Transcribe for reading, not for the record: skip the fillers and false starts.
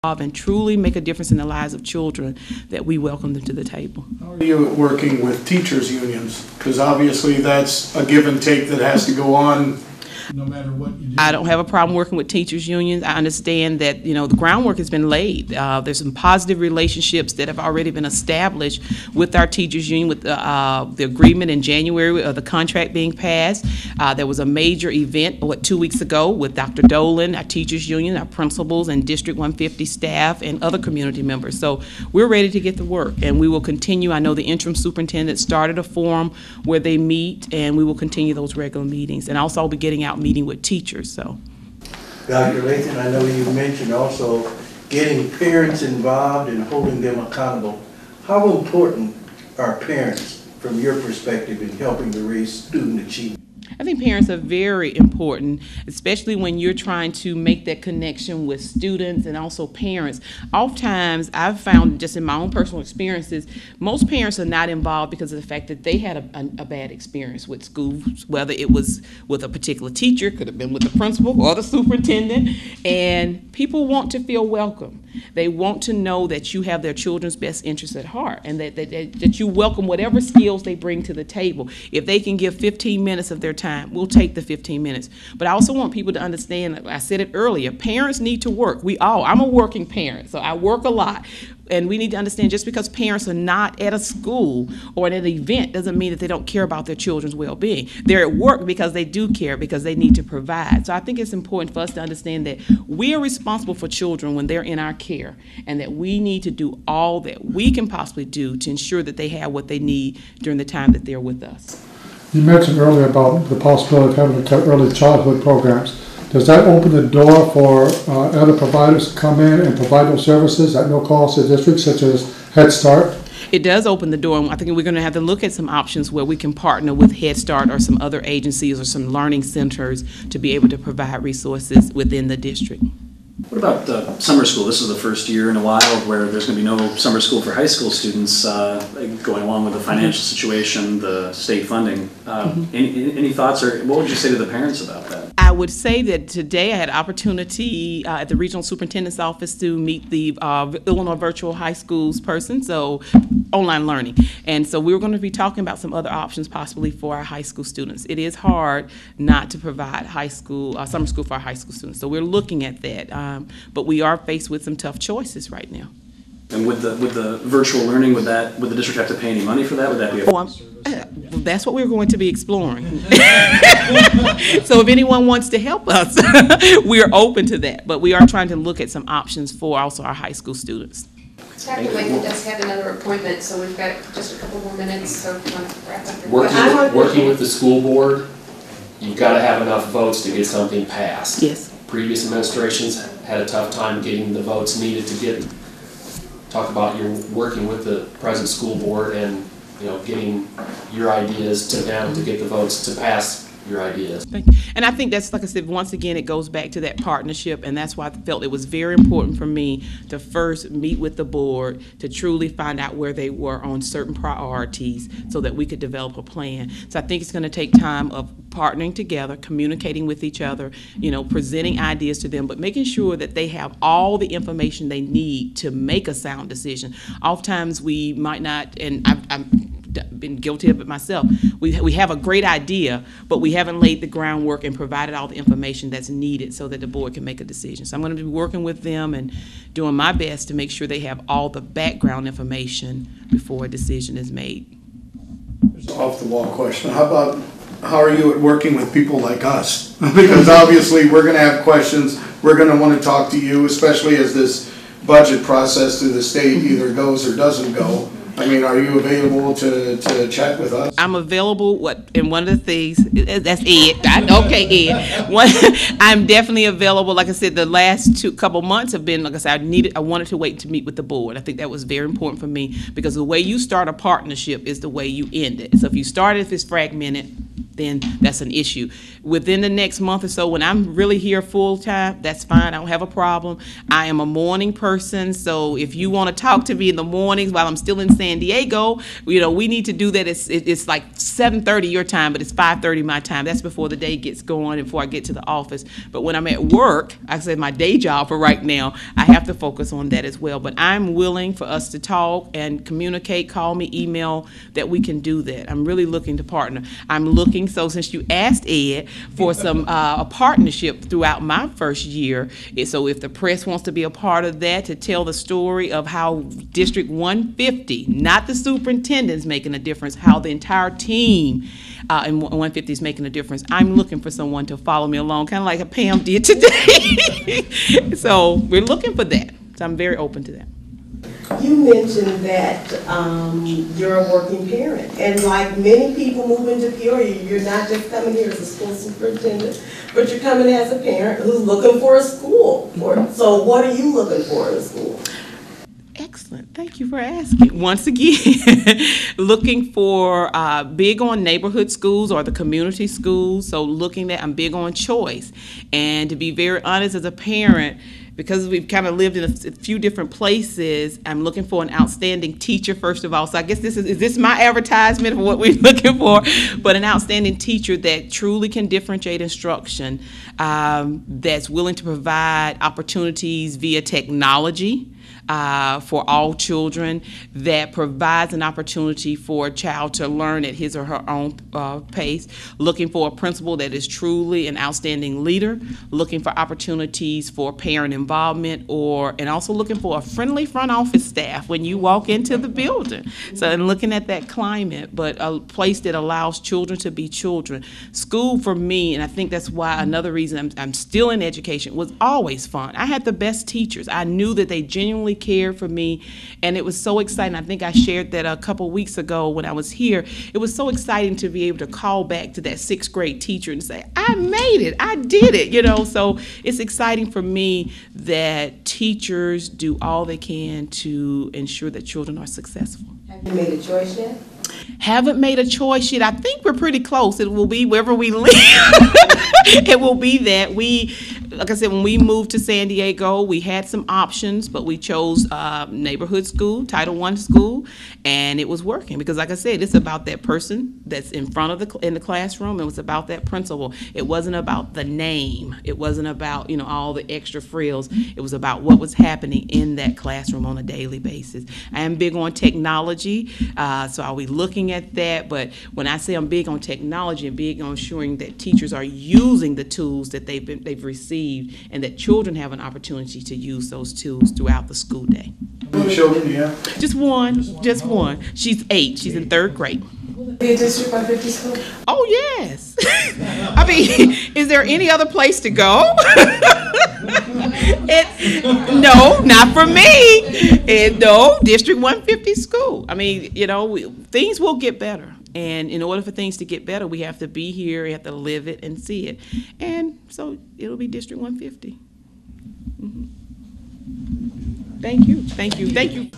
and truly make a difference in the lives of children, that we welcome them to the table. How are you working with teachers' unions? Because obviously that's a give and take that has to go on no matter what you do. I don't have a problem working with teachers' unions. I understand that, you know, the groundwork has been laid. There's some positive relationships that have already been established with our teachers' union, with the agreement in January of the contract being passed. There was a major event, 2 weeks ago, with Dr. Dolan, our teachers' union, our principals, and District 150 staff, and other community members. So we're ready to get to work, and we will continue. I know the interim superintendent started a forum where they meet, and we will continue those regular meetings. And also I'll be getting out meeting with teachers. So, Dr. Lathan, I know you mentioned also getting parents involved and holding them accountable. How important are parents from your perspective in helping to raise student achievement? I think parents are very important, especially when you're trying to make that connection with students and also parents. Oftentimes, I've found, just in my own personal experiences, most parents are not involved because of the fact that they had a bad experience with schools, whether it was with a particular teacher, could have been with the principal or the superintendent, and people want to feel welcome. They want to know that you have their children's best interests at heart, and that you welcome whatever skills they bring to the table. If they can give 15 minutes of their time, we'll take the 15 minutes. But I also want people to understand, I said it earlier, parents need to work. I'm a working parent, so I work a lot. And we need to understand, just because parents are not at a school or at an event doesn't mean that they don't care about their children's well-being. They're at work because they do care, because they need to provide. So I think it's important for us to understand that we are responsible for children when they're in our care, and that we need to do all that we can possibly do to ensure that they have what they need during the time that they're with us. You mentioned earlier about the possibility of having early childhood programs. Does that open the door for other providers to come in and provide those services at no cost to districts, such as Head Start? It does open the door, and I think we're going to have to look at some options where we can partner with Head Start or some other agencies or some learning centers to be able to provide resources within the district. What about summer school? This is the first year in a while where there's going to be no summer school for high school students, going along with the financial situation, the state funding. Any thoughts, or what would you say to the parents about that? I would say that today I had opportunity at the regional superintendent's office to meet the Illinois Virtual High Schools person, so online learning. And so we were going to be talking about some other options possibly for our high school students. It is hard not to provide high school, summer school for our high school students. So we're looking at that. But we are faced with some tough choices right now. And with the virtual learning, would the district have to pay any money for that? Would that be a that's what we're going to be exploring. So if anyone wants to help us, we are open to that. But we are trying to look at some options for also our high school students. Dr. Lathan does have another appointment, so we've got just a couple more minutes, so if you want to wrap up your working with the school board, you've got to have enough votes to get something passed. Yes. Previous administrations had a tough time getting the votes needed to talk about your working with the present school board and, you know, getting your ideas to them to get the votes to pass your ideas. And I think that's, like I said, once again, it goes back to that partnership, and that's why I felt it was very important for me to first meet with the board to truly find out where they were on certain priorities so that we could develop a plan. So I think it's going to take time of partnering together, communicating with each other, you know, presenting ideas to them, but making sure that they have all the information they need to make a sound decision. Oftentimes we might not, and I've been guilty of it myself. We have a great idea, but we haven't laid the groundwork and provided all the information that's needed so that the board can make a decision. So I'm going to be working with them and doing my best to make sure they have all the background information before a decision is made. There's an off-the-wall question. How are you at working with people like us? Because obviously we're going to have questions. We're going to want to talk to you, especially as this budget process through the state either goes or doesn't go. I mean, are you available to chat with us? I'm available. And one of the things, that's Ed. Okay, Ed. I'm definitely available. Like I said, the last couple months have been, like I said, I wanted to wait to meet with the board. I think that was very important for me because the way you start a partnership is the way you end it. So if you start it, if it's fragmented, then that's an issue. Within the next month or so, when I'm really here full time, that's fine. I don't have a problem. I am a morning person, so if you want to talk to me in the mornings while I'm still in San Diego, we need to do that. It's like 7:30 your time, but it's 5:30 my time. That's before the day gets going, before I get to the office. But when I'm at work, I said my day job for right now, I have to focus on that as well. But I'm willing for us to talk and communicate, call me, email, that we can do that. I'm really looking to partner. I'm looking, so since you asked Ed, for some a partnership throughout my first year. So if the press wants to be a part of that, to tell the story of how District 150, not the superintendent's making a difference, how the entire team in 150 is making a difference. I'm looking for someone to follow me along, kind of like Pam did today. So we're looking for that. So I'm very open to that. You mentioned that you're a working parent, and like many people moving to Peoria, you're not just coming here as a school superintendent, but you're coming as a parent who's looking for a school. So what are you looking for in a school? Excellent. Thank you for asking. Once again, looking for big on neighborhood schools or the community schools. So I'm big on choice. And to be very honest, as a parent, because we've kind of lived in a few different places, I'm looking for an outstanding teacher, first of all. So I guess is this my advertisement for what we're looking for? But an outstanding teacher that truly can differentiate instruction, that's willing to provide opportunities via technology, for all children, that provides an opportunity for a child to learn at his or her own pace, looking for a principal that is truly an outstanding leader, looking for opportunities for parent involvement, and also looking for a friendly front office staff when you walk into the building. So, and looking at that climate, but a place that allows children to be children. School for me, and I think that's why another reason I'm still in education, was always fun. I had the best teachers. I knew that they genuinely cared for me, and it was so exciting. I think I shared that a couple weeks ago when I was here. It was so exciting to be able to call back to that 6th grade teacher and say, I made it, I did it, so it's exciting for me that teachers do all they can to ensure that children are successful. Have you made a choice yet? Haven't made a choice yet. I think we're pretty close. It will be wherever we live. It will be that. Like I said, when we moved to San Diego, we had some options, but we chose neighborhood school, Title I school, and it was working because, like I said, it's about that person that's in front of in the classroom. It was about that principal. It wasn't about the name. It wasn't about all the extra frills. It was about what was happening in that classroom on a daily basis. I am big on technology, so I'll be looking at that. But when I say I'm big on technology and big on ensuring that teachers are using the tools that they've received, and that children have an opportunity to use those tools throughout the school day. How many children do you have? Just one. She's 8. She's in 3rd grade. Be a District 150 school? Oh, yes. I mean, is there any other place to go? No, not for me. No, District 150 school. I mean, things will get better. And in order for things to get better, we have to be here, we have to live it and see it. And so it'll be District 150. Mm-hmm. Thank you.